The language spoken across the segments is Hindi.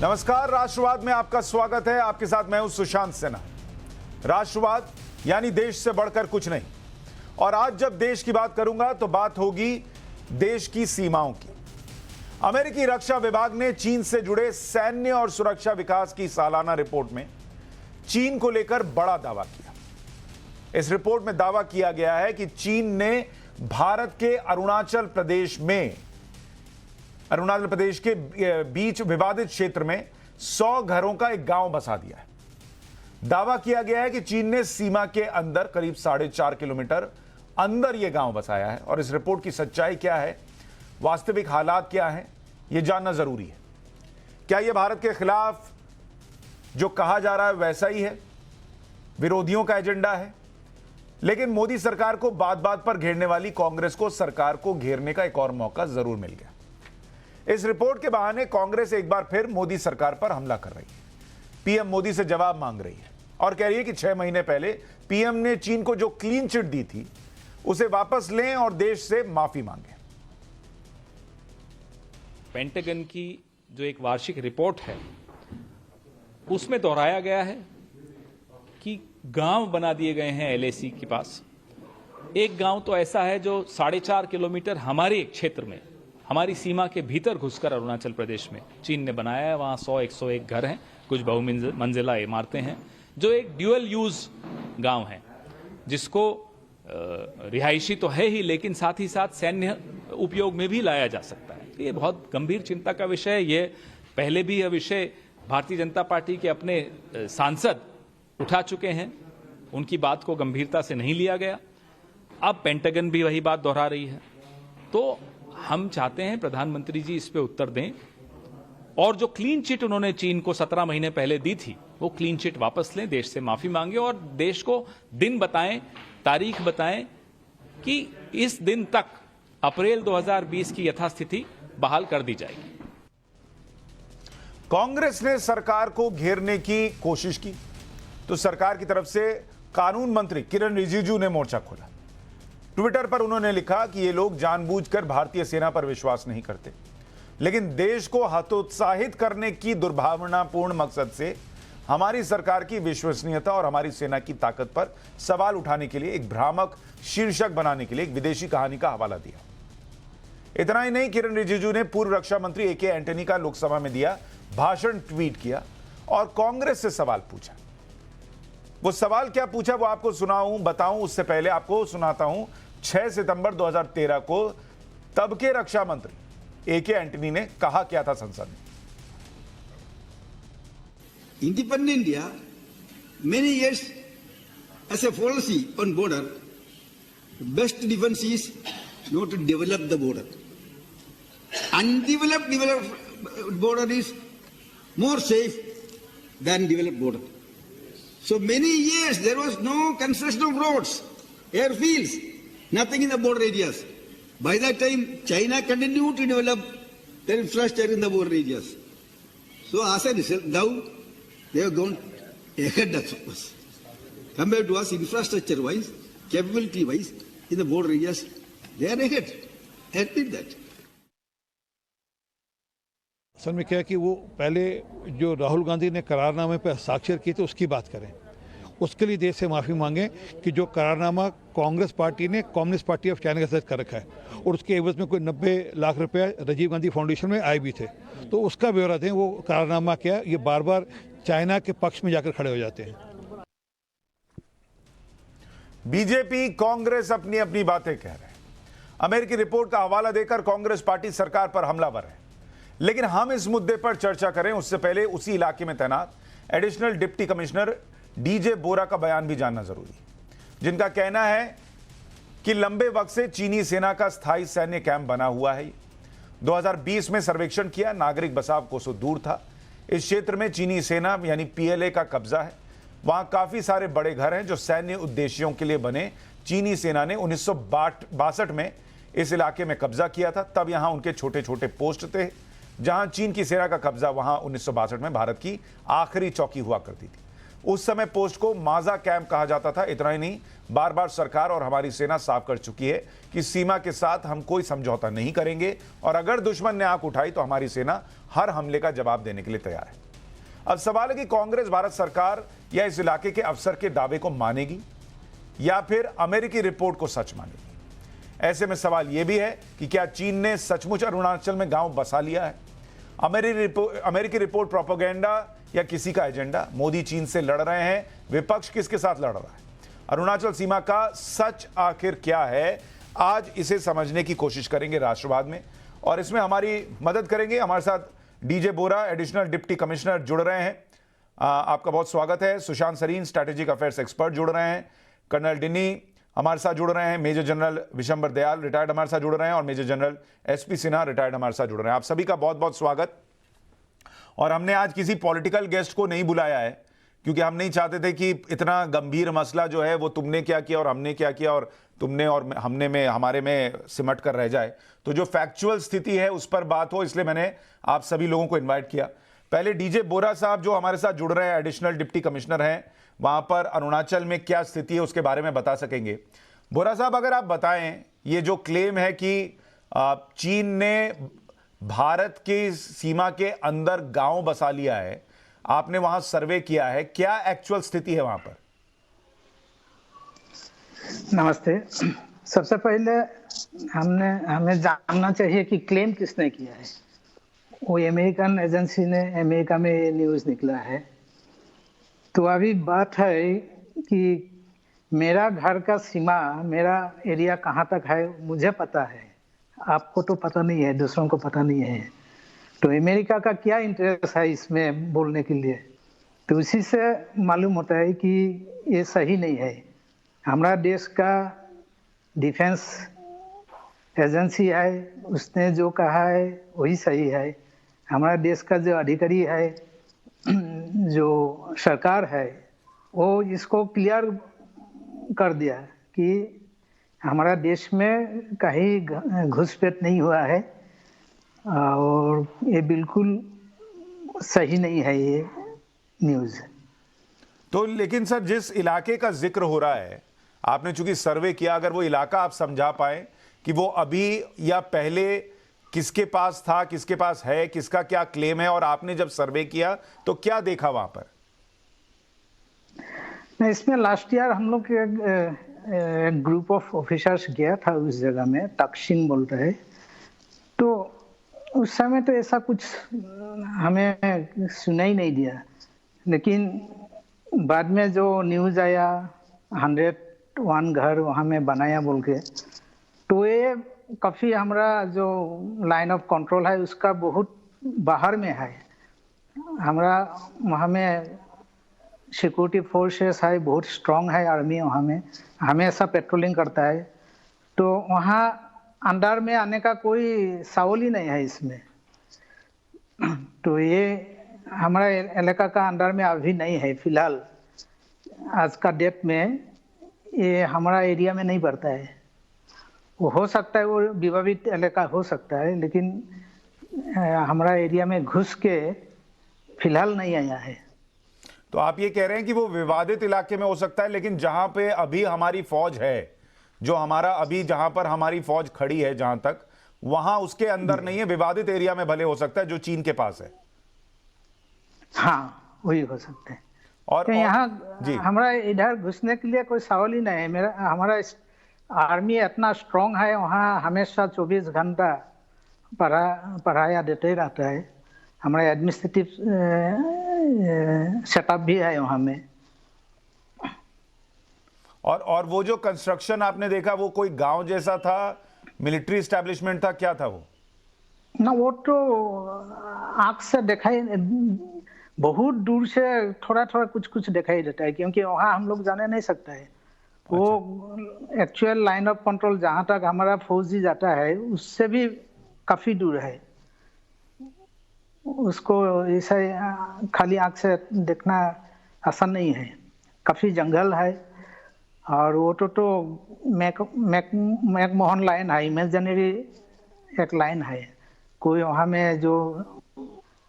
नमस्कार, राष्ट्रवाद में आपका स्वागत है। आपके साथ मैं हूं सुशांत सिन्हा। राष्ट्रवाद यानी देश से बढ़कर कुछ नहीं। और आज जब देश की बात करूंगा तो बात होगी देश की सीमाओं की। अमेरिकी रक्षा विभाग ने चीन से जुड़े सैन्य और सुरक्षा विकास की सालाना रिपोर्ट में चीन को लेकर बड़ा दावा किया। इस रिपोर्ट में दावा किया गया है कि चीन ने भारत के अरुणाचल प्रदेश के बीच विवादित क्षेत्र में 100 घरों का एक गांव बसा दिया है। दावा किया गया है कि चीन ने सीमा के अंदर करीब 4.5 किलोमीटर अंदर यह गांव बसाया है। और इस रिपोर्ट की सच्चाई क्या है, वास्तविक हालात क्या है, यह जानना जरूरी है। क्या यह भारत के खिलाफ जो कहा जा रहा है वैसा ही है, विरोधियों का एजेंडा है? लेकिन मोदी सरकार को बात बात पर घेरने वाली कांग्रेस को सरकार को घेरने का एक और मौका जरूर मिल गया। इस रिपोर्ट के बहाने कांग्रेस एक बार फिर मोदी सरकार पर हमला कर रही है। पीएम मोदी से जवाब मांग रही है और कह रही है कि 6 महीने पहले पीएम ने चीन को जो क्लीन चिट दी थी उसे वापस लें और देश से माफी मांगें। पेंटागन की जो एक वार्षिक रिपोर्ट है उसमें दोहराया गया है कि गांव बना दिए गए हैं एलएसी के पास। एक गांव तो ऐसा है जो 4.5 किलोमीटर हमारे क्षेत्र में, हमारी सीमा के भीतर घुसकर अरुणाचल प्रदेश में चीन ने बनाया है। वहां 100-101 घर हैं, कुछ बहुमंजिला इमारतें हैं, जो एक ड्यूअल यूज गांव है, जिसको रिहायशी तो है ही लेकिन साथ ही साथ सैन्य उपयोग में भी लाया जा सकता है। ये बहुत गंभीर चिंता का विषय है। ये पहले भी यह विषय भारतीय जनता पार्टी के अपने सांसद उठा चुके हैं, उनकी बात को गंभीरता से नहीं लिया गया। अब पेंटागन भी वही बात दोहरा रही है। तो हम चाहते हैं प्रधानमंत्री जी इस पे उत्तर दें और जो क्लीन चिट उन्होंने चीन को 17 महीने पहले दी थी वो क्लीन चिट वापस लें, देश से माफी मांगे और देश को दिन बताएं, तारीख बताएं कि इस दिन तक अप्रैल 2020 की यथास्थिति बहाल कर दी जाएगी। कांग्रेस ने सरकार को घेरने की कोशिश की तो सरकार की तरफ से कानून मंत्री किरण रिजिजू ने मोर्चा खोला। ट्विटर पर उन्होंने लिखा कि ये लोग जानबूझकर भारतीय सेना पर विश्वास नहीं करते, लेकिन देश को हतोत्साहित करने की दुर्भावनापूर्ण मकसद से हमारी सरकार की विश्वसनीयता और हमारी सेना की ताकत पर सवाल उठाने के लिए एक भ्रामक शीर्षक बनाने के लिए एक विदेशी कहानी का हवाला दिया। इतना ही नहीं, किरण रिजिजू ने पूर्व रक्षा मंत्री ए.के. एंटनी का लोकसभा में दिया भाषण ट्वीट किया और कांग्रेस से सवाल पूछा। वो सवाल क्या पूछा वो आपको बताऊं उससे पहले आपको सुनाता हूं 6 सितंबर 2013 को तब के रक्षा मंत्री ए.के. एंटनी ने कहा क्या था संसद में। Independent India, many years as a policy on border, best defense is not to develop the border. Undeveloped border is more safe than developed border. So many years there was no construction of roads, airfields, nothing in the border areas. By that time, China continued to develop their infrastructure in the border areas. So as a result, now they have gone ahead of us. Compared to us, infrastructure-wise, capability-wise, in the border areas, they are ahead. Admit that. असल में क्या है कि वो पहले जो राहुल गांधी ने करारनामे पर हस्ताक्षर किए थे उसकी बात करें, उसके लिए देश से माफ़ी मांगें कि जो करारनामा कांग्रेस पार्टी ने कम्युनिस्ट पार्टी ऑफ चाइना के साथ कर रखा है और उसके एवज में कोई 90 लाख रुपया राजीव गांधी फाउंडेशन में आए भी थे, तो उसका ब्यौरा दें। वो करारनामा क्या, ये बार बार चाइना के पक्ष में जाकर खड़े हो जाते हैं। बीजेपी कांग्रेस अपनी अपनी बातें कह रहे हैं। अमेरिकी रिपोर्ट का हवाला देकर कांग्रेस पार्टी सरकार पर हमलावर है। लेकिन हम इस मुद्दे पर चर्चा करें उससे पहले उसी इलाके में तैनात एडिशनल डिप्टी कमिश्नर डीजे बोरा का बयान भी जानना जरूरी है, जिनका कहना है कि लंबे वक्त से चीनी सेना का स्थायी सैन्य कैंप बना हुआ है। 2020 में सर्वेक्षण किया, नागरिक बसाव कोसों दूर था। इस क्षेत्र में चीनी सेना यानी पीएलए का कब्जा है। वहां काफी सारे बड़े घर हैं जो सैन्य उद्देश्यों के लिए बने। चीनी सेना ने 1962 में इस इलाके में कब्जा किया था। तब यहां उनके छोटे छोटे पोस्ट थे। जहां चीन की सेना का कब्जा, वहां 1962 में भारत की आखिरी चौकी हुआ करती थी। उस समय पोस्ट को माजा कैंप कहा जाता था। इतना ही नहीं, बार बार सरकार और हमारी सेना साफ कर चुकी है कि सीमा के साथ हम कोई समझौता नहीं करेंगे और अगर दुश्मन ने आंख उठाई तो हमारी सेना हर हमले का जवाब देने के लिए तैयार है। अब सवाल है कि कांग्रेस भारत सरकार या इस इलाके के अफसर के दावे को मानेगी या फिर अमेरिकी रिपोर्ट को सच मानेगी। ऐसे में सवाल यह भी है कि क्या चीन ने सचमुच अरुणाचल में गांव बसा लिया है? अमेरिकी रिपोर्ट प्रोपेगेंडा या किसी का एजेंडा? मोदी चीन से लड़ रहे हैं, विपक्ष किसके साथ लड़ रहा है? अरुणाचल सीमा का सच आखिर क्या है? आज इसे समझने की कोशिश करेंगे राष्ट्रवाद में, और इसमें हमारी मदद करेंगे हमारे साथ DJ Bora, additional deputy commissioner जुड़ रहे हैं। आपका बहुत स्वागत है। Sushant Sareen, strategic affairs expert जुड़ रहे हैं। कर्नल डिनी हमारे साथ जुड़ रहे हैं। Major general Vishambar Dayal retired हमारे साथ जुड़ रहे हैं, और major general SP Sinha retired हमारे साथ जुड़ रहे हैं। आप सभी का बहुत बहुत स्वागत। और हमने आज किसी पॉलिटिकल गेस्ट को नहीं बुलाया है क्योंकि हम नहीं चाहते थे कि इतना गंभीर मसला जो है वो तुमने क्या किया और हमने क्या किया और तुमने और हमने में हमारे में सिमट कर रह जाए। तो जो फैक्चुअल स्थिति है उस पर बात हो, इसलिए मैंने आप सभी लोगों को इन्वाइट किया। पहले डीजे बोरा साहब जो हमारे साथ जुड़ रहे हैं, एडिशनल डिप्टी कमिश्नर हैं, वहां पर अरुणाचल में क्या स्थिति है उसके बारे में बता सकेंगे। बोरा साहब, अगर आप बताएं, ये जो क्लेम है कि चीन ने भारत की सीमा के अंदर गांव बसा लिया है, आपने वहां सर्वे किया है, क्या एक्चुअल स्थिति है वहां पर? नमस्ते। सबसे पहले हमें जानना चाहिए कि क्लेम किसने किया है। वो अमेरिकन एजेंसी ने, अमेरिका में ये न्यूज़ निकला है। तो अभी बात है कि मेरा घर का सीमा, मेरा एरिया कहाँ तक है मुझे पता है, आपको तो पता नहीं है, दूसरों को पता नहीं है। तो अमेरिका का क्या इंटरेस्ट है इसमें बोलने के लिए? तो उसी से मालूम होता है कि ये सही नहीं है। हमारा देश का डिफेंस एजेंसी है, उसने जो कहा है वही सही है। हमारा देश का जो अधिकारी है, जो सरकार है, वो इसको क्लियर कर दिया कि हमारा देश में कहीं घुसपैठ नहीं हुआ है और ये बिल्कुल सही नहीं है ये न्यूज़। तो लेकिन सर, जिस इलाके का जिक्र हो रहा है, आपने चूंकि सर्वे किया, अगर वो इलाका आप समझा पाए कि वो अभी या पहले किसके पास था, किसके पास है, किसका क्या क्लेम है, और आपने जब सर्वे किया तो क्या देखा वहां पर? इसमें लास्ट ईयर हम लोग एक ग्रुप ऑफ ऑफिसर्स गया था उस जगह में, तक्षिन बोलते हैं। तो उस समय तो ऐसा कुछ हमें सुना ही नहीं दिया, लेकिन बाद में जो न्यूज़ आया 101 घर वहाँ में बनाया बोल के, तो ये काफ़ी हमारा जो लाइन ऑफ कंट्रोल है उसका बहुत बाहर में है। हमारा वहाँ में सिक्योरिटी फोर्सेस है, बहुत स्ट्रांग है आर्मी, वहाँ में हमेशा पेट्रोलिंग करता है। तो वहाँ अंदर में आने का कोई सवाल ही नहीं है इसमें। तो ये हमारा इलाका का अंदर में अभी नहीं है फिलहाल, आज का डेट में ये हमारा एरिया में नहीं पड़ता है। वो हो सकता है वो विवादित इलाका हो सकता है, लेकिन हमारा एरिया में घुस के फिलहाल नहीं आया है। तो आप ये कह रहे हैं कि वो विवादित इलाके में हो सकता है, लेकिन जहां पे अभी हमारी फौज है, जो हमारा अभी जहां पर हमारी फौज खड़ी है, जहां तक वहां उसके अंदर नहीं है, विवादित एरिया में भले हो सकता है जो चीन के पास है। हाँ, वही हो सकता है। और तो यहाँ हमारा इधर घुसने के लिए कोई सवाल ही नहीं है। हमारा आर्मी इतना स्ट्रांग है, वहाँ हमेशा 24 घंटा पढ़ाया देते रहता है। हमारा एडमिनिस्ट्रेटिव सेटअप भी है वहाँ में। और वो जो कंस्ट्रक्शन आपने देखा, वो कोई गांव जैसा था, मिलिट्री एस्टेब्लिशमेंट था, क्या था वो? ना, वो तो आँख से दिखाई, बहुत दूर से थोड़ा थोड़ा कुछ कुछ दिखाई देता है, क्योंकि वहाँ हम लोग जाने नहीं सकता है। वो एक्चुअल लाइन ऑफ कंट्रोल जहाँ तक हमारा फौजी जाता है उससे भी काफ़ी दूर है। उसको ऐसा खाली आँख से देखना आसान नहीं है, काफ़ी जंगल है। और वो तो मैकमोहन लाइन है, इमेजिनरी एक लाइन है। कोई वहाँ में जो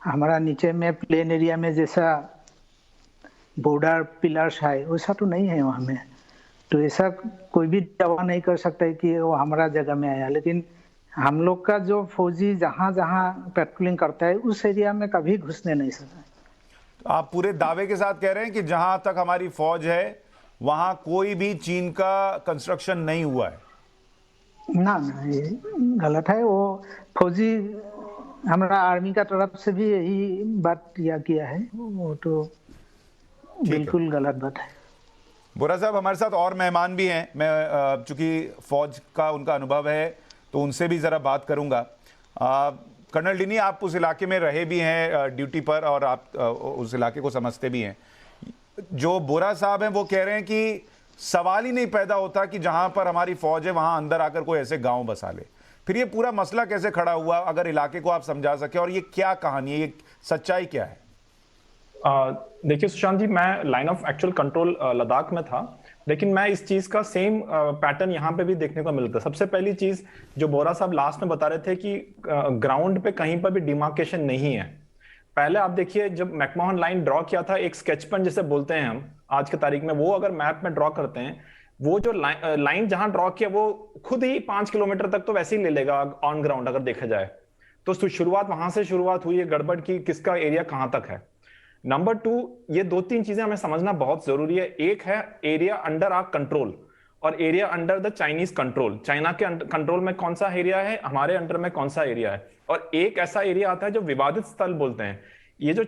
हमारा नीचे में प्लेन एरिया में जैसा बॉर्डर पिलर्स है वैसा तो नहीं है वहाँ में। तो ऐसा कोई भी दावा नहीं कर सकता है कि वो हमारा जगह में आया, लेकिन हम लोग का जो फौजी जहां जहां पेट्रोलिंग करता है उस एरिया में कभी घुसने नहीं सका। तो आप पूरे दावे के साथ कह रहे हैं कि जहां तक हमारी फौज है वहां कोई भी चीन का कंस्ट्रक्शन नहीं हुआ है? ना ना, ये गलत है। वो फौजी हमारा आर्मी का तरफ से भी यही बात किया है, वो तो बिल्कुल गलत बात है। बोरा साहब, हमारे साथ और मेहमान भी हैं। मैं चूंकि फौज का उनका अनुभव है तो उनसे भी ज़रा बात करूंगा। कर्नल डिनी, आप उस इलाके में रहे भी हैं ड्यूटी पर और आप उस इलाके को समझते भी हैं। जो बोरा साहब हैं वो कह रहे हैं कि सवाल ही नहीं पैदा होता कि जहां पर हमारी फौज है वहां अंदर आकर कोई ऐसे गांव बसा ले। फिर ये पूरा मसला कैसे खड़ा हुआ, अगर इलाके को आप समझा सके, और ये क्या कहानी है, ये सच्चाई क्या है? देखिए सुशांत जी, मैं line of actual control Ladakh में था, लेकिन मैं इस चीज का सेम पैटर्न यहाँ पे भी देखने को मिलता है। सबसे पहली चीज जो बोरा साहब लास्ट में बता रहे थे कि ग्राउंड पे कहीं पर भी डिमार्केशन नहीं है। पहले आप देखिए, जब मैकमोहन लाइन ड्रॉ किया था, एक स्केच पेन जिसे बोलते हैं हम आज की तारीख में, वो अगर मैप में ड्रॉ करते हैं, वो जो लाइन जहां ड्रॉ किया वो खुद ही 5 किलोमीटर तक तो वैसे ही ले लेगा ऑन ग्राउंड अगर देखा जाए तो। शुरुआत वहां से शुरुआत हुई है गड़बड़ की, किसका एरिया कहां तक है। नंबर 2, ये 2-3 चीजें हमें समझना बहुत जरूरी है। एक है एरिया अंडर आवर कंट्रोल और area under the Chinese control. China के कंट्रोल में कौन सा एरिया है, हमारे अंडर में कौन सा एरिया है। और एक ऐसा एरिया आता है जो विवादित स्थल बोलते हैं। ये जो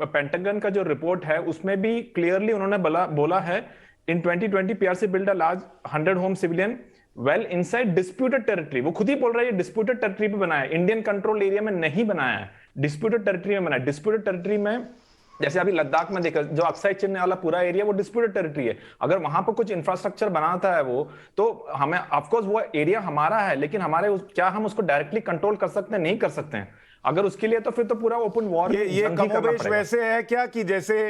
पेंटागन का जो रिपोर्ट है उसमें भी क्लियरली उन्होंने बोला है, इन 2020 PRC build a large 100 home civilian well inside disputed territory. वो खुद ही बोल रहा है डिस्प्यूटेड टेरिटरी पे बनाया है, इंडियन कंट्रोल एरिया में नहीं बनाया है, डिस्प्यूटेड टेरिटरी में बनाया। डिस्प्यूटेड टेरिटरी में जैसे अभी लद्दाख में देखा, जो अक्साई चिन्ह वाला पूरा एरिया वो डिस्प्यूटेड टेरिटरी है। अगर वहां पर कुछ इंफ्रास्ट्रक्चर बनाता है वो, तो हमें ऑफकोर्स वो एरिया हमारा है, लेकिन हमारे क्या हम उसको डायरेक्टली कंट्रोल कर सकते हैं? नहीं कर सकते हैं। अगर उसके लिए तो फिर तो पूरा ओपन वॉर। ये कमोबेश वैसे है क्या कि जैसे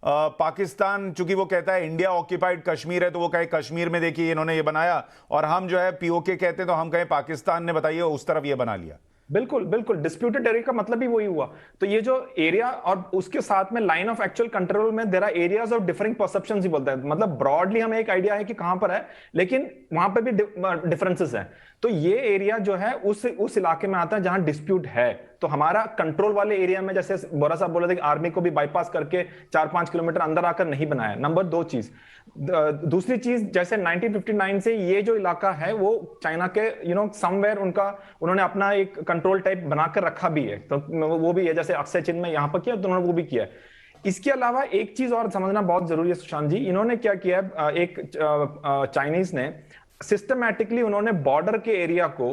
पाकिस्तान, चूंकि वो कहता है इंडिया ऑक्यूपाइड कश्मीर है, तो वो कहे कश्मीर में देखिए इन्होंने ये बनाया, और हम जो है पीओके कहते हैं तो हम कहें पाकिस्तान ने बताइए उस तरफ ये बना लिया। बिल्कुल बिल्कुल, डिस्प्यूटेड एरिया का मतलब ही वही हुआ। तो ये जो एरिया और उसके साथ में लाइन ऑफ एक्चुअल कंट्रोल में there are areas of differing perceptions ही बोलता है। मतलब ब्रॉडली हमें एक आइडिया है कि कहां पर है, लेकिन वहां पे भी डिफरेंसेस हैं। तो ये एरिया जो है उस इलाके में आता है जहां डिस्प्यूट है। तो हमारा कंट्रोल वाले एरिया में, जैसे बोरा साहब बोल रहे थे कि आर्मी को भी बाईपास करके 4-5 किलोमीटर अंदर आकर नहीं बनाया। नंबर 2 चीज। दूसरी चीज, जैसे 1959 से ये जो इलाका है वो चाइना के समवेयर उन्होंने अपना एक कंट्रोल टाइप बनाकर रखा भी है। तो वो भी है, जैसे अक्सर चिन्ह में यहां पर किया तो उन्होंने वो भी किया है। इसके अलावा एक चीज और समझना बहुत जरूरी है सुशांत जी, इन्होंने क्या किया है, एक चाइनीज ने सिस्टमैटिकली उन्होंने बॉर्डर के एरिया को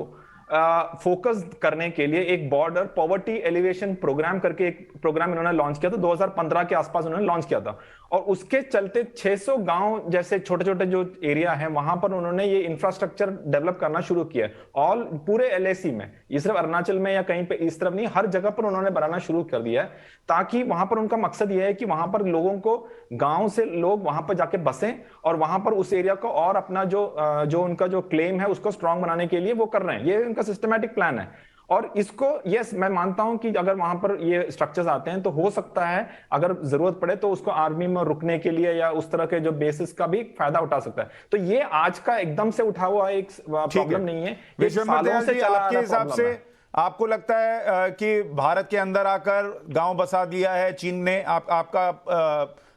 फोकस करने के लिए एक बॉर्डर पॉवर्टी एलिवेशन प्रोग्राम करके एक प्रोग्राम इन्होंने लॉन्च किया था। 2015 के आसपास उन्होंने लॉन्च किया था, और उसके चलते 600 गांव जैसे छोटे छोटे जो एरिया है वहां पर उन्होंने ये इंफ्रास्ट्रक्चर डेवलप करना शुरू किया ऑल पूरे एलएसी में। ये सिर्फ अरुणाचल में या कहीं पे इस तरफ नहीं, हर जगह पर उन्होंने बनाना शुरू कर दिया है, ताकि वहां पर उनका मकसद यह है कि वहां पर लोगों को, गांव से लोग वहां पर जाके बसें और वहां पर उस एरिया को और अपना जो उनका जो क्लेम है उसको स्ट्रांग बनाने के लिए वो कर रहे हैं। ये उनका सिस्टमैटिक प्लान है। और इसको यस, मैं मानता हूं कि अगर वहां पर ये स्ट्रक्चर्स आते हैं तो हो सकता है अगर जरूरत पड़े तो उसको आर्मी में रुकने के लिए या उस तरह के जो बेसिस का भी फायदा उठा सकता है। तो ये आज का एकदम से उठा हुआ एक प्रॉब्लम नहीं है, ये सालों से चला आपके हिसाब से आपको लगता है कि भारत के अंदर आकर गांव बसा दिया है चीन ने?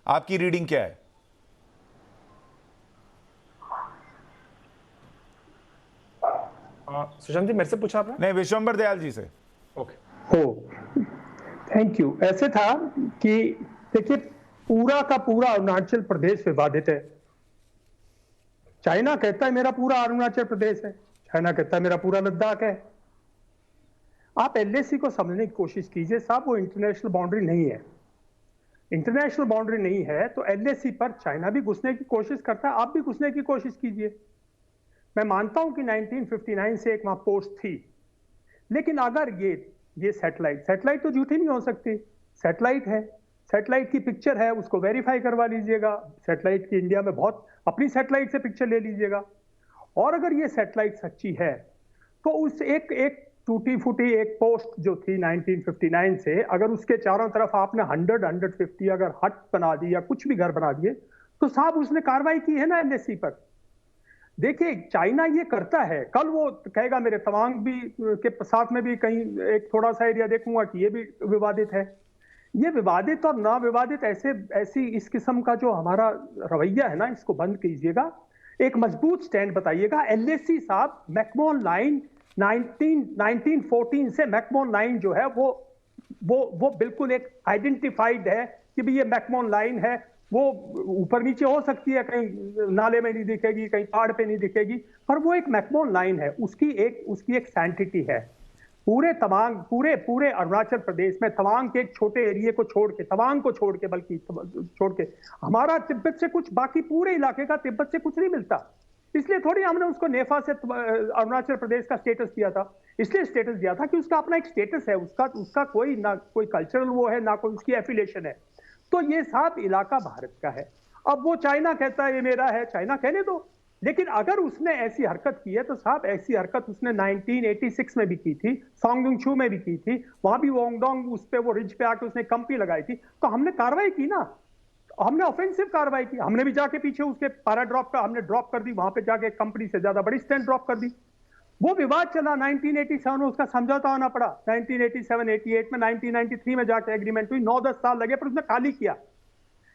आपकी रीडिंग क्या है? सुशांत जी मेरे से पूछा आपने? नहीं, विश्वंबर दयाल जी से। Okay, thank you. ऐसे था कि देखिए, पूरा का पूरा अरुणाचल प्रदेश विवादित है। चाइना कहता है मेरा पूरा अरुणाचल प्रदेश है, चाइना कहता है मेरा पूरा लद्दाख है। आप एलएसी को समझने की कोशिश कीजिए साहब, वो इंटरनेशनल बाउंड्री नहीं है। इंटरनेशनल बाउंड्री नहीं है तो एलएसी पर चाइना भी घुसने की कोशिश करता है, आप भी घुसने की कोशिश कीजिए। मैं मानता हूं कि 1959 से एक वहां पोस्ट थी, लेकिन अगर ये सैटेलाइट तो झूठी नहीं हो सकती। सैटेलाइट है, सैटेलाइट की पिक्चर है, उसको वेरीफाई करवा लीजिएगा। सैटेलाइट की इंडिया में बहुत, अपनी सैटेलाइट से पिक्चर ले लीजिएगा। और अगर ये सैटेलाइट सच्ची है तो उस एक टूटी फूटी एक पोस्ट जो थी 1959 से, अगर उसके चारों तरफ आपने 100-150 अगर हट बना दी या कुछ भी घर बना दिए तो साहब उसने कार्रवाई की है ना एलएसी पर। देखिए चाइना ये करता है, कल वो कहेगा मेरे तवांग भी के साथ में भी कहीं एक थोड़ा सा एरिया देखूंगा कि ये भी विवादित है। ये विवादित और ना विवादित ऐसी इस किस्म का जो हमारा रवैया है ना, इसको बंद कीजिएगा, एक मजबूत स्टैंड बताइएगा। एलएसी साहब मैकमोहन लाइन 1914 से मैकमोहन लाइन जो है वो बिल्कुल एक आइडेंटिफाइड है कि भी ये मैकमोहन लाइन है। वो ऊपर नीचे हो सकती है, कहीं नाले में नहीं दिखेगी, कहीं पहाड़ पे नहीं दिखेगी, पर वो एक मैकमोहन लाइन है। उसकी एक सैंटिटी है। पूरे अरुणाचल प्रदेश में तवांग के एक छोटे एरिया को छोड़ के, तवांग को छोड़ के, बल्कि छोड़ के हमारा तिब्बत से कुछ, बाकी पूरे इलाके का तिब्बत से कुछ नहीं मिलता। इसलिए थोड़ी हमने उसको नेफा से अरुणाचल प्रदेश का स्टेटस दिया था। इसलिए स्टेटस दिया था कि उसका अपना एक स्टेटस है, उसका कोई ना कोई कल्चरल वो है, ना कोई उसकी एफिलिएशन है। तो ये साफ इलाका भारत का है। अब वो चाइना कहता है ये मेरा है, चाइना कहने दो। लेकिन अगर उसने ऐसी हरकत की है तो साहब ऐसी हरकत उसने 1986 में भी की थी, सॉन्गजुंगछू में भी की थी। वहां भी वोंगडोंग उस पे वो रिज पे आके उसने कंपनी लगाई थी, तो हमने कार्रवाई की ना, हमने ऑफेंसिव कार्रवाई की। हमने भी जाके पीछे उसके पैरा ड्रॉप का हमने ड्रॉप कर दी, वहां पे जाके कंपनी से ज्यादा बड़ी स्टैंड ड्रॉप कर दी। वो विवाद चला 1987 में, उसका समझौता होना पड़ा 1987-88 में, 1993 में जाके एग्रीमेंट हुई। 9-10 साल लगे पर उसने खाली किया।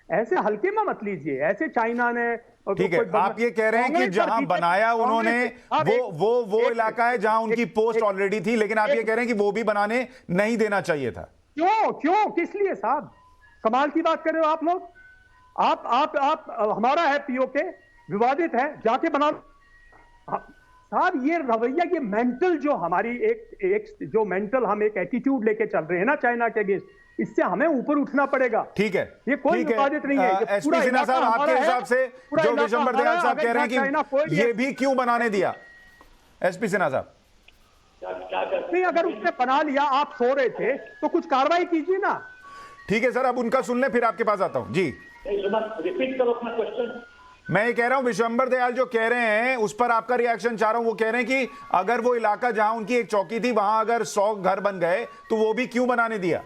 ऐसे हल्के में मत लीजिए, ऐसे चाइना ने। ठीक है, आप ये कह रहे हैं कि जहां बनाया उन्होंने वो इलाका है जहां उनकी पोस्ट ऑलरेडी थी, लेकिन आप ये कह रहे हैं कि वो भी बनाने नहीं देना चाहिए था। क्यों किस लिए साहब? कमाल की बात कर रहे हो आप लोग। आप हमारा है पीओके, विवादित है, जाके बना साहब। ये रवैया, ये मेंटल जो हमारी एक जो मेंटल हम एक एटीट्यूड लेके चल रहे हैं ना चाइना के अगेंस्ट, इससे हमें ऊपर उठना पड़ेगा। ठीक है, ये कोई विवादित नहीं है। एसपी सिन्हा साहब, आपके हिसाब से जो विशंबर दयाल साहब कह रहे हैं कि ये भी क्यों बनाने दिया, एसपी सिन्हा साहब? नहीं, अगर उसने बना लिया, आप सो रहे थे तो कुछ कार्रवाई कीजिए ना। ठीक है सर, अब उनका सुन ले, फिर आपके पास आता हूं। जी रिपीट करो अपना क्वेश्चन। मैं ये कह रहा हूं विशंबर दयाल जो कह रहे हैं उस पर आपका रिएक्शन चाह रहा हूं। वो कह रहे हैं कि अगर वो इलाका जहां उनकी एक चौकी थी वहां अगर 100 घर बन गए तो वो भी क्यों बनाने दिया?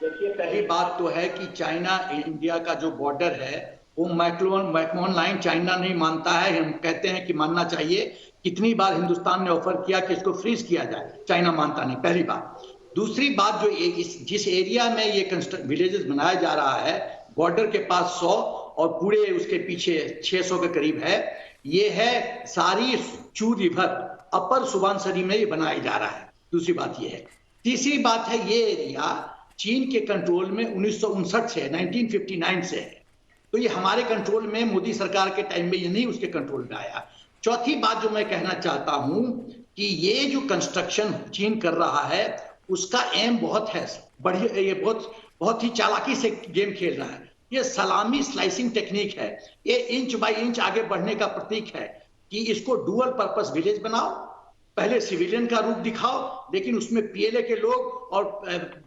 देखिए, पहली बात तो है कि चाइना इंडिया का जो बॉर्डर है वो मैकमोहन लाइन चाइना नहीं मानता है। हम कहते हैं कि मानना चाहिए। कितनी बार हिंदुस्तान ने ऑफर किया कि इसको फ्रीज किया जाए, चाइना मानता नहीं, पहली बात। दूसरी बात, जो जिस एरिया में ये विलेजेस बनाया जा रहा है, बॉर्डर के पास 100 और पूरे उसके पीछे 600 के करीब है, ये है सारी चू रिवर अपर सुबनसिरी में ये बनाया जा रहा है। दूसरी बात ये है। तीसरी बात है, ये एरिया चीन के कंट्रोल में 1959 से 1959 से है, तो ये हमारे कंट्रोल में मोदी सरकार के टाइम में ये नहीं उसके कंट्रोल में आया। चौथी बात जो मैं कहना चाहता हूं कि ये जो कंस्ट्रक्शन चीन कर रहा है उसका एम बहुत है बढ़िया, ये बहुत ही चालाकी से गेम खेल रहा है। ये सलामी स्लाइसिंग टेक्निक है। ये इंच बाय इंच आगे बढ़ने का प्रतीक है कि इसको डुअल पर्पस विलेज बनाओ, पहले सिविलियन का रूप दिखाओ, लेकिन उसमें पीएलए के लोग और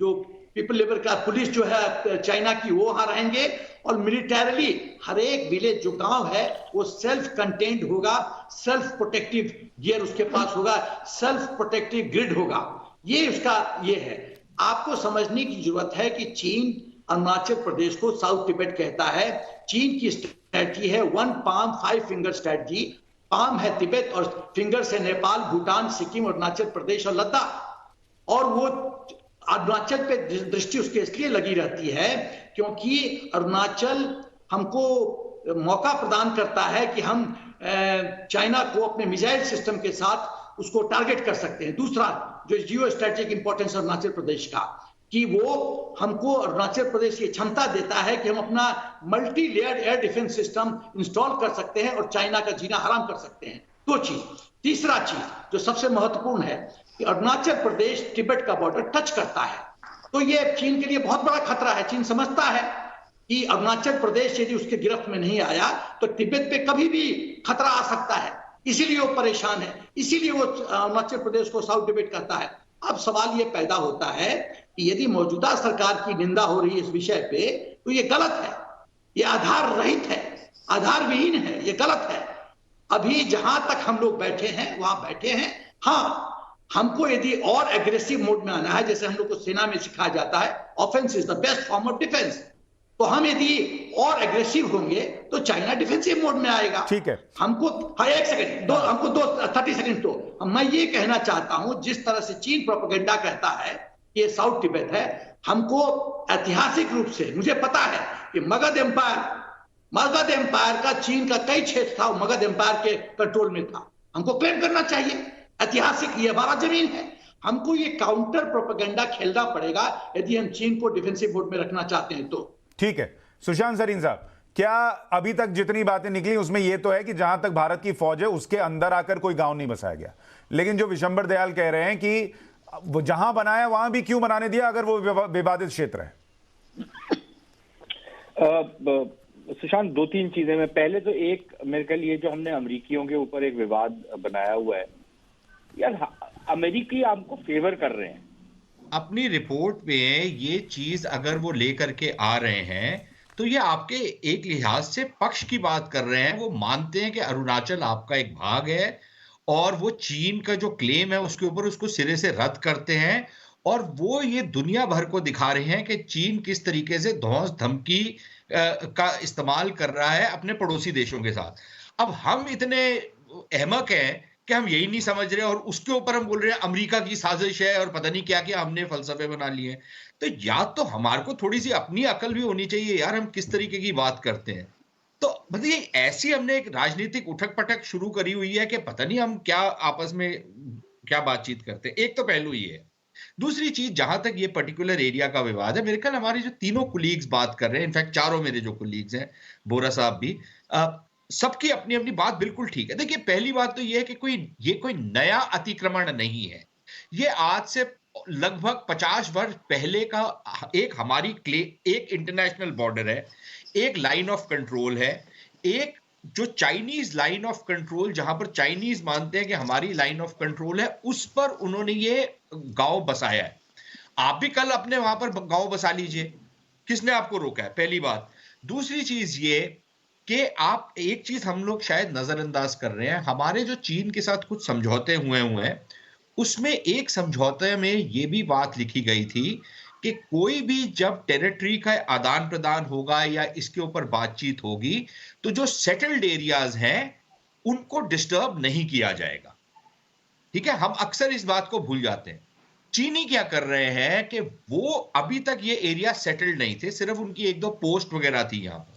जो पीपल लिबर का पुलिस जो है चाइना की वो वहां रहेंगे, और मिलिटरीली हर एक विलेज जो गांव है वो सेल्फ कंटेन्ड होगा, सेल्फ प्रोटेक्टिव गियर उसके पास होगा, सेल्फ प्रोटेक्टिव ग्रिड होगा। ये उसका ये है। आपको समझने की जरूरत है कि चीन अरुणाचल प्रदेश को साउथ तिब्बत कहता है। चीन की स्ट्रेटजी है 1 palm 5 finger स्ट्रेटजी। पाम है तिब्बत और फिंगर से नेपाल, भूटान, सिक्किम, अरुणाचल प्रदेश और लद्दाख। और वो अरुणाचल पे दृष्टि उसके इसलिए लगी रहती है क्योंकि अरुणाचल हमको मौका प्रदान करता है कि हम चाइना को अपने मिसाइल सिस्टम के साथ उसको टारगेट कर सकते हैं। दूसरा जो geo strategic importance Arunachal Pradesh का, कि वो हमको अरुणाचल प्रदेश की क्षमता देता है कि हम अपना multi layered air defence system install कर सकते हैं और चाइना का जीना हराम कर सकते हैं। दो चीज। तीसरा चीज जो सबसे महत्वपूर्ण है कि अरुणाचल प्रदेश तिब्बत का बॉर्डर टच करता है, तो ये चीन के लिए बहुत बड़ा खतरा है। चीन समझता है कि अरुणाचल प्रदेश यदि उसके गिरफ्त में नहीं आया तो तिब्बत पे कभी भी खतरा आ सकता है, इसीलिए वो परेशान है, इसीलिए वो अरुणाचल प्रदेश को साउथ तिब्बत कहता है। अब सवाल ये पैदा होता है कि यदि मौजूदा सरकार की निंदा हो रही है इस विषय पे तो ये गलत है, ये आधार रहित है, आधार विहीन है, ये गलत है। अभी जहां तक हम लोग बैठे हैं वहां बैठे हैं। हाँ, हमको यदि और एग्रेसिव मोड में आना है, जैसे हम लोग को सेना में सिखाया जाता है, offence is the best form of defence, तो हम यदि और एग्रेसिव होंगे तो चाइना डिफेंसिव मोड में आएगा। ठीक है, हमको एक सेकंड दो, हमको 30 सेकंड तो मैं ये कहना चाहता हूं, जिस तरह से चीन प्रोपेगेंडा कहता है ये साउथ तिब्बत है, हमको ऐतिहासिक रूप से मुझे पता है कि मगध एम्पायर का चीन का कई क्षेत्र था, मगध एम्पायर के कंट्रोल में था। हमको क्लेम करना चाहिए, ऐतिहासिक ये हमारा जमीन है। हमको ये काउंटर प्रोपेगेंडा खेलना पड़ेगा यदि हम चीन को डिफेंसिव मोड में रखना चाहते हैं तो। ठीक है। सुशांत सरीन साहब, क्या अभी तक जितनी बातें निकली उसमें यह तो है कि जहां तक भारत की फौज है उसके अंदर आकर कोई गांव नहीं बसाया गया, लेकिन जो विशंबर दयाल कह रहे हैं कि वो जहां बनाया वहां भी क्यों बनाने दिया अगर वो विवादित क्षेत्र है? सुशांत, दो तीन चीजें में पहले तो एक मेरे ख्याल ये जो हमने अमेरिकियों के ऊपर एक विवाद बनाया हुआ है, यार अमेरिकी आपको फेवर कर रहे हैं। अपनी रिपोर्ट में ये चीज अगर वो लेकर के आ रहे हैं तो ये आपके एक लिहाज से पक्ष की बात कर रहे हैं। वो मानते हैं कि अरुणाचल आपका एक भाग है और वो चीन का जो क्लेम है उसके ऊपर उसको सिरे से रद्द करते हैं, और वो ये दुनिया भर को दिखा रहे हैं कि चीन किस तरीके से धौंस धमकी का इस्तेमाल कर रहा है अपने पड़ोसी देशों के साथ। अब हम इतने अहमक हैं कि हम यही नहीं समझ रहे और उसके ऊपर हम बोल रहे हैं अमेरिका की साजिश है और पता नहीं क्या क्या हमने फलसफे बना लिए। तो या तो हमारे को थोड़ी सी अपनी अकल भी होनी चाहिए यार, हम किस तरीके की बात करते हैं। तो मतलब ये ऐसी हमने एक राजनीतिक उठक पटक शुरू करी हुई है कि पता नहीं हम क्या आपस में क्या बातचीत करते हैं। एक तो पहलू ये है। दूसरी चीज, जहां तक ये पर्टिकुलर एरिया का विवाद है, मेरे ख्याल हमारे जो तीनों कुलीग्स बात कर रहे हैं, इनफैक्ट चारों मेरे जो कुलीग्स हैं, बोरा साहब भी, सबकी अपनी अपनी बात बिल्कुल ठीक है। देखिए, पहली बात तो ये है कि ये कोई नया अतिक्रमण नहीं है। ये आज से लगभग 50 वर्ष पहले का एक हमारी एक इंटरनेशनल बॉर्डर है, एक लाइन ऑफ कंट्रोल है, एक जो चाइनीज लाइन ऑफ कंट्रोल, जहां पर चाइनीज मानते हैं कि हमारी लाइन ऑफ कंट्रोल है, उस पर उन्होंने ये गांव बसाया है। आप भी कल अपने वहां पर गांव बसा लीजिए, किसने आपको रोका है? पहली बात। दूसरी चीज ये कि आप एक चीज हम लोग शायद नजरअंदाज कर रहे हैं, हमारे जो चीन के साथ कुछ समझौते हुए हैं, उसमें एक समझौते में यह भी बात लिखी गई थी कि कोई भी जब टेरिटरी का आदान प्रदान होगा या इसके ऊपर बातचीत होगी तो जो सेटल्ड एरियाज हैं उनको डिस्टर्ब नहीं किया जाएगा। ठीक है, हम अक्सर इस बात को भूल जाते हैं। चीनी क्या कर रहे हैं कि वो अभी तक ये एरिया सेटल्ड नहीं थे, सिर्फ उनकी एक दो पोस्ट वगैरह थी यहां पर।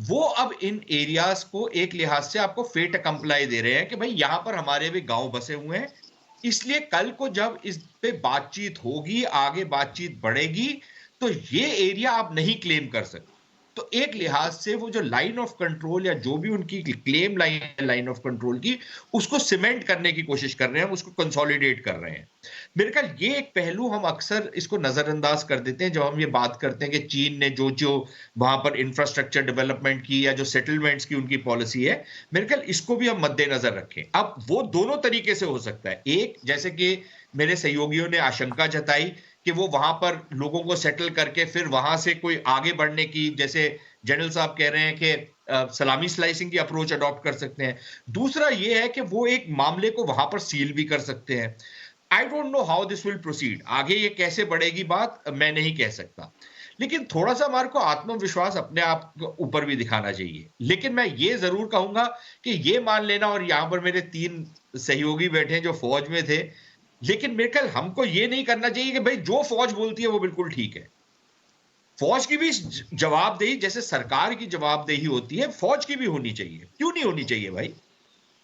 वो अब इन एरियाज को एक लिहाज से आपको फेट कंप्लाई दे रहे हैं कि भाई यहां पर हमारे भी गांव बसे हुए हैं, इसलिए कल को जब इस पे बातचीत होगी, आगे बातचीत बढ़ेगी, तो ये एरिया आप नहीं क्लेम कर सकते। तो एक लिहाज से वो जो लाइन ऑफ कंट्रोल या जो भी उनकी क्लेम लाइन ऑफ कंट्रोल की, उसको सीमेंट करने की कोशिश कर रहे हैं, उसको कंसोलिडेट कर रहे हैं। मेरे ख्याल ये एक पहलू हम अक्सर इसको नजरअंदाज कर देते हैं जब हम ये बात करते हैं कि चीन ने जो वहां पर इंफ्रास्ट्रक्चर डेवलपमेंट की या जो सेटलमेंट्स की उनकी पॉलिसी है, मेरे ख्याल इसको भी हम मद्देनजर रखें। अब वो दोनों तरीके से हो सकता है। एक, जैसे कि मेरे सहयोगियों ने आशंका जताई कि वो वहां पर लोगों को सेटल करके फिर वहां से कोई आगे बढ़ने की, जैसे जनरल साहब कह रहे हैं कि सलामी स्लाइसिंग की अप्रोच अडॉप्ट कर सकते हैं। दूसरा ये है कि वो एक मामले को वहां पर सील भी कर सकते हैं। I don't know how this will proceed, आगे ये कैसे बढ़ेगी बात मैं नहीं कह सकता, लेकिन थोड़ा सा हमारे को आत्मविश्वास अपने आप ऊपर भी दिखाना चाहिए। लेकिन मैं ये जरूर कहूंगा कि ये मान लेना, और यहां पर मेरे 3 सहयोगी बैठे हैं जो फौज में थे, लेकिन मेरे ख्याल हमको ये नहीं करना चाहिए कि भाई जो फौज बोलती है वो बिल्कुल ठीक है। फौज की भी जवाबदेही, जैसे सरकार की जवाबदेही होती है, फौज की भी होनी चाहिए। क्यों नहीं होनी चाहिए भाई?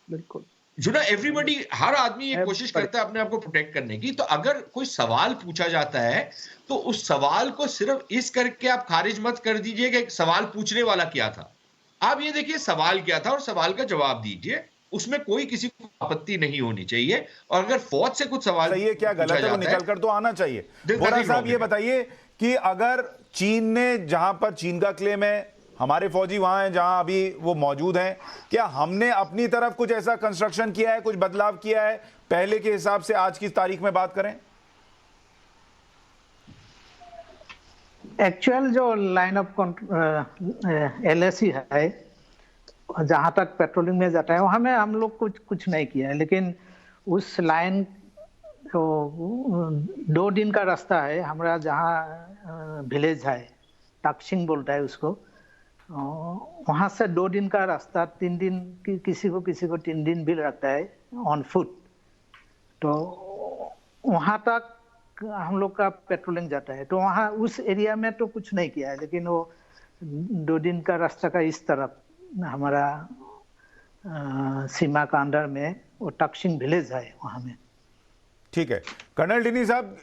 बिल्कुल। जो ना एवरीबडी, हर आदमी ये कोशिश करता है अपने आप को प्रोटेक्ट करने की। तो अगर कोई सवाल पूछा जाता है तो उस सवाल को सिर्फ इस करके आप खारिज मत कर दीजिए कि सवाल पूछने वाला क्या था। आप ये देखिए सवाल क्या था और सवाल का जवाब दीजिए, उसमें कोई किसी को आपत्ति नहीं होनी चाहिए। और अगर फौज से कुछ सवाल सही है, क्या गलत है वो निकल कर तो आना चाहिए। बोरा साहब ये बताइए कि अगर चीन ने, जहां पर चीन का क्लेम है, हमारे फौजी वहां हैं जहां अभी वो मौजूद हैं, क्या हमने अपनी तरफ कुछ ऐसा कंस्ट्रक्शन किया है, कुछ बदलाव किया है पहले के हिसाब से आज की तारीख में बात करें? एक्चुअल जो लाइन ऑफ LAC है, जहां तक पेट्रोलिंग में जाता है वहां में हम लोग कुछ नहीं किया है, लेकिन उस लाइन को 2 दिन का रास्ता है हमारा, जहाँ विलेज है तक्षिंग बोलता है उसको। वहाँ से 2 दिन का रास्ता, 3 दिन किसी को 3 दिन भी लगता है ऑन फुट। तो वहाँ तक हम लोग का पेट्रोलिंग जाता है। तो वहाँ उस एरिया में तो कुछ नहीं किया है, लेकिन वो 2 दिन का रास्ता का इस तरफ हमारा सीमा का अंदर में वो तक्षिंग विलेज है वहाँ में। ठीक है कर्नल डिनी साहब,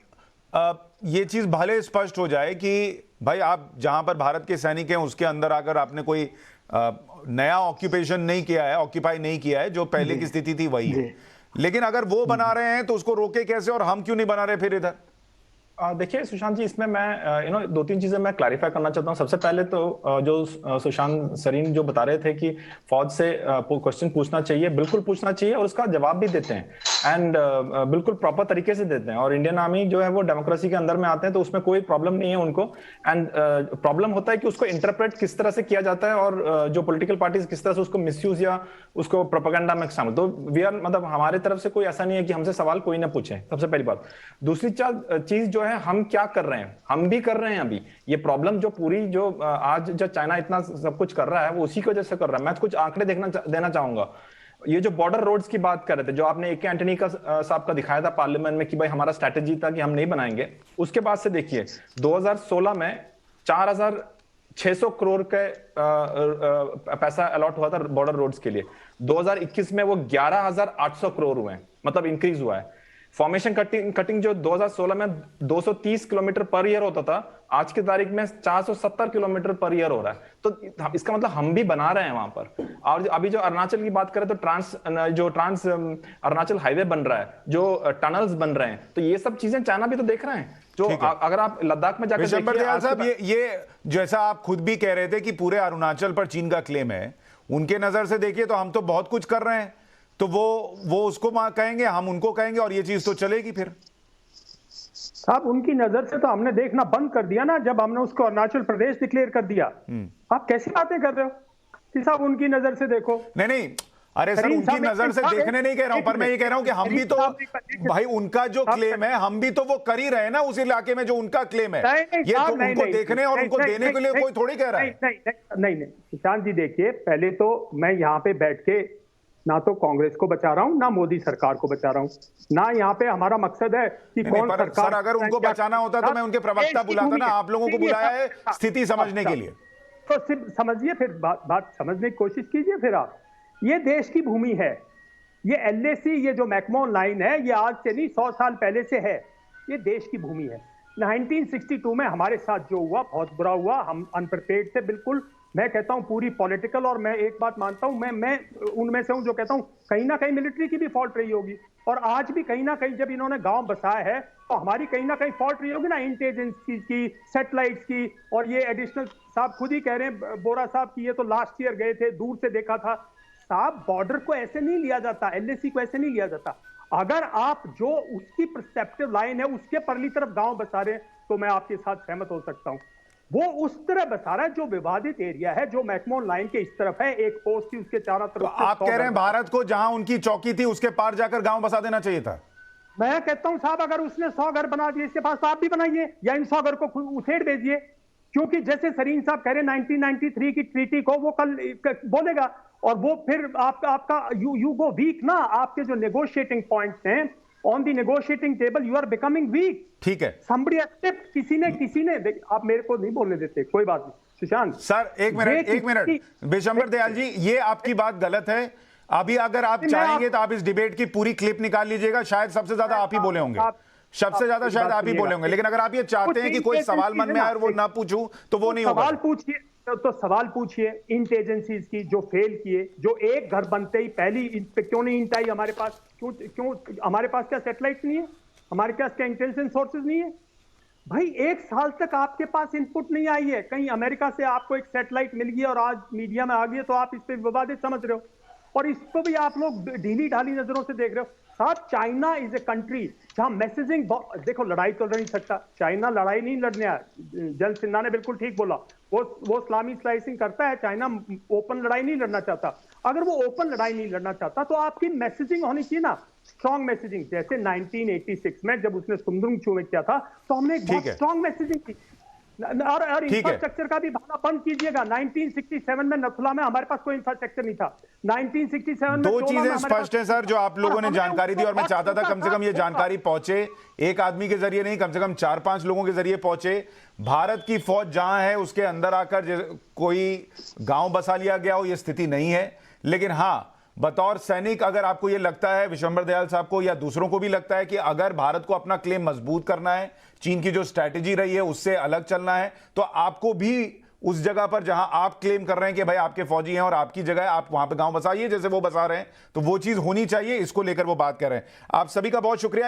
ये चीज भले स्पष्ट हो जाए कि भाई आप जहां पर भारत के सैनिक हैं उसके अंदर आकर आपने कोई नया ऑक्यूपेशन नहीं किया है, ऑक्यूपाई नहीं किया है, जो पहले की स्थिति थी वही है। लेकिन अगर वो बना रहे हैं तो उसको रोके कैसे, और हम क्यों नहीं बना रहे फिर इधर? देखिए सुशांत जी, इसमें मैं 2-3 चीजें मैं क्लैरिफाई करना चाहता हूं। सबसे पहले तो जो सुशांत सरीन जो बता रहे थे कि फौज से क्वेश्चन पूछना चाहिए, बिल्कुल पूछना चाहिए और उसका जवाब भी देते हैं एंड बिल्कुल प्रॉपर तरीके से देते हैं। और इंडियन आर्मी जो है वो डेमोक्रेसी के अंदर में आते हैं, तो उसमें कोई प्रॉब्लम नहीं है उनको। एंड प्रॉब्लम होता है कि उसको इंटरप्रेट किस तरह से किया जाता है और जो पोलिटिकल पार्टीज किस तरह से उसको मिसयूज या उसको प्रोपेगेंडा में शामिल। तो वी आर, मतलब हमारे तरफ से कोई ऐसा नहीं है कि हमसे सवाल कोई ना पूछे, सबसे पहली बात। दूसरी चीज जो है, हम क्या कर रहे हैं, हम भी कर रहे हैं अभी। ये प्रॉब्लम जो पूरी जो आज जो चाइना इतना सब कुछ कर रहा है वो उसी की वजह से कर रहा है। मैं कुछ आंकड़े देना चाहूंगा। ये जो बॉर्डर रोड्स की बात कर रहे थे, जो आपने ए.के. एंटनी का साहब का दिखाया था पार्लियामेंट में कि भाई हमारा स्ट्रेटेजी था कि हम नहीं बनाएंगे, उसके बाद से देखिए 2016 में 4,600 करोड़ के पैसा अलॉट हुआ था बॉर्डर रोड्स के लिए। 2021 में वो 11,800 करोड़ हुए हैं, मतलब इंक्रीज हुआ है। फॉर्मेशन कटिंग जो 2016 में 230 किलोमीटर पर ईयर होता था, आज की तारीख में 470 किलोमीटर पर ईयर हो रहा है। तो इसका मतलब हम भी बना रहे हैं वहां पर। और अभी जो अरुणाचल की बात करें तो ट्रांस अरुणाचल हाईवे बन रहा है, जो टनल्स बन रहे हैं, तो ये सब चीजें चाइना भी तो देख रहे हैं। जो अगर आप लद्दाख में जाकर विशंबर दयाल साहब, ये जैसा आप खुद भी कह रहे थे कि पूरे अरुणाचल पर चीन का क्लेम है, उनके नजर से देखिए तो हम तो बहुत कुछ कर रहे हैं, तो वो उसको कहेंगे, हम उनको कहेंगे, और ये चीज तो चलेगी फिर। साहब उनकी नजर से तो हमने देखना बंद कर दिया ना, जब हमने उसको अरुणाचल प्रदेश डिक्लेयर कर दिया। आप कैसी बातें कर रहे हो कि साहब उनकी नजर से देखो? नहीं, अरे सर उनकी नजर से देखने नहीं कह रहा हूं, पर मैं ये कह रहा हूं कि हम भी तो भाई उनका जो क्लेम है हम भी तो वो कर ही रहे हैं ना उस इलाके में जो उनका क्लेम है। ये तो उनको देखने और उनको देने के लिए कोई थोड़ी कह रहा है। नहीं सुशांत जी, देखिए पहले तो मैं यहाँ पे बैठ के ना तो कांग्रेस को बचा रहा हूं, ना मोदी सरकार को बचा रहा हूं, ना यहाँ पे हमारा मकसद है कि कौन सरकार। अगर उनको बचाना होता तो मैं उनके प्रवक्ता बुलाता ना, आप लोगों को बुलाया है स्थिति समझने के लिए। तो सिर्फ समझिए, फिर बात समझने की कोशिश कीजिए। फिर आप, ये देश की भूमि है, ये LAC, ये जो मैकमोहन लाइन है, ये आज से नहीं 100 साल पहले से है, ये देश की भूमि है। 1962 में हमारे साथ जो हुआ बहुत बुरा हुआ, हम अनप्रिपेयर्ड थे बिल्कुल। मैं कहता हूं पूरी पॉलिटिकल, और मैं एक बात मानता हूं, मैं उनमें से हूं जो कहता हूं कहीं ना कहीं मिलिट्री की भी फॉल्ट रही होगी, और आज भी कहीं ना कहीं जब इन्होंने गांव बसाया है तो हमारी कहीं ना कहीं फॉल्ट रही होगी ना, इंटेलिजेंस की, सैटेलाइट्स की। और ये एडिशनल साहब खुद ही कह रहे हैं, बोरा साहब की, ये तो लास्ट ईयर गए थे, दूर से देखा था। साहब बॉर्डर को ऐसे नहीं लिया जाता, LAC को ऐसे नहीं लिया जाता। अगर आप जो उसकी परसेप्टिव लाइन है उसके परली तरफ गांव बसा रहे हैं तो मैं आपके साथ सहमत हो सकता हूं। वो उस तरह बता रहा है जो विवादित एरिया है, जो मैकमोहन लाइन के इस तरफ है, एक पोस्ट थी उसके चारों तरफ। तो आप कह रहे हैं भारत को जहां उनकी चौकी थी उसके पार जाकर गांव बसा देना चाहिए था? मैं कहता हूं साहब, अगर उसने 100 घर बना दिए इसके पास, तो आप भी बनाइए, या इन 100 घर को उछेड़ भेजिए। क्योंकि जैसे सरीन साहब कह रहे 1993 की ट्रीटी को वो कल बोलेगा, और वो फिर आपका यू गो वीक ना। आपके जो नेगोशिएटिंग पॉइंट्स हैं on the negotiating table, you are becoming weak. ठीक है, somebody accept, किसी ने आप मेरे को नहीं बोलने देते, कोई बात नहीं। सुशांत सर एक मिनट विशंबर दयाल जी, ये आपकी बात गलत है। अभी अगर आप चाहेंगे तो आप इस डिबेट की पूरी क्लिप निकाल लीजिएगा, शायद सबसे ज्यादा आप ही बोले होंगे, सबसे ज्यादा शायद आप ही बोले होंगे। लेकिन अगर आप ये चाहते हैं कि कोई सवाल मन में आए और वो ना पूछूं तो वो नहीं होगा। सवाल पूछिए, तो सवाल पूछिए इंट एजेंसीज की जो फेल किए, जो एक घर बनते ही पहली पे क्यों नहीं इंट आई हमारे पास? क्यों हमारे पास क्या सैटेलाइट नहीं है? हमारे पास क्या इंटेलिजेंस सोर्सेज नहीं है? भाई 1 साल तक आपके पास इनपुट नहीं आई है। कहीं अमेरिका से आपको एक सैटेलाइट मिल गई और आज मीडिया में आ गई है तो आप इस पे विवादित समझ रहे हो, और इसको भी आप लोग ढीली ढाली नजरों से देख रहे हो। साहब चाइना इज ए कंट्री जहां मैसेजिंग, देखो लड़ाई तो लड़ नहीं सकता, चाइना लड़ाई नहीं लड़ने आया। जल सिन्हा ने बिल्कुल ठीक बोला, वो इस्लामी स्लाइसिंग करता है, चाइना ओपन लड़ाई नहीं लड़ना चाहता। अगर वो ओपन लड़ाई नहीं लड़ना चाहता तो आपकी मैसेजिंग होनी चाहिए ना, स्ट्रॉन्ग मैसेजिंग। जैसे 1986 में जब उसने सुंदरम चू में किया था तो हमने एक बहुत स्ट्रॉन्ग मैसेजिंग की। और ठीक है। इंफ्रास्ट्रक्चर का भी बहाना बंद कीजिएगा। 1967 में नथुला में हमारे पास कोई इंफ्रास्ट्रक्चर नहीं था। 1967 में दो चोला में चीजें हमारे स्पष्ट हैं पास- सर जो आप लोगों ने हमने जानकारी दी, और मैं उसको चाहता था कम से कम ये रोका। जानकारी पहुंचे एक आदमी के जरिए नहीं, कम से कम 4-5 लोगों के जरिए पहुंचे। भारत की फौज जहां है उसके अंदर आकर कोई गांव बसा लिया गया हो, यह स्थिति नहीं है। लेकिन हां, बतौर सैनिक अगर आपको यह लगता है, विशंबर दयाल साहब को या दूसरों को भी लगता है कि अगर भारत को अपना क्लेम मजबूत करना है, चीन की जो स्ट्रैटेजी रही है उससे अलग चलना है, तो आपको भी उस जगह पर जहां आप क्लेम कर रहे हैं कि भाई आपके फौजी हैं और आपकी जगह है, आप वहां पे गांव बसाइए जैसे वो बसा रहे हैं, तो वो चीज होनी चाहिए। इसको लेकर वो बात कर रहे हैं। आप सभी का बहुत शुक्रिया।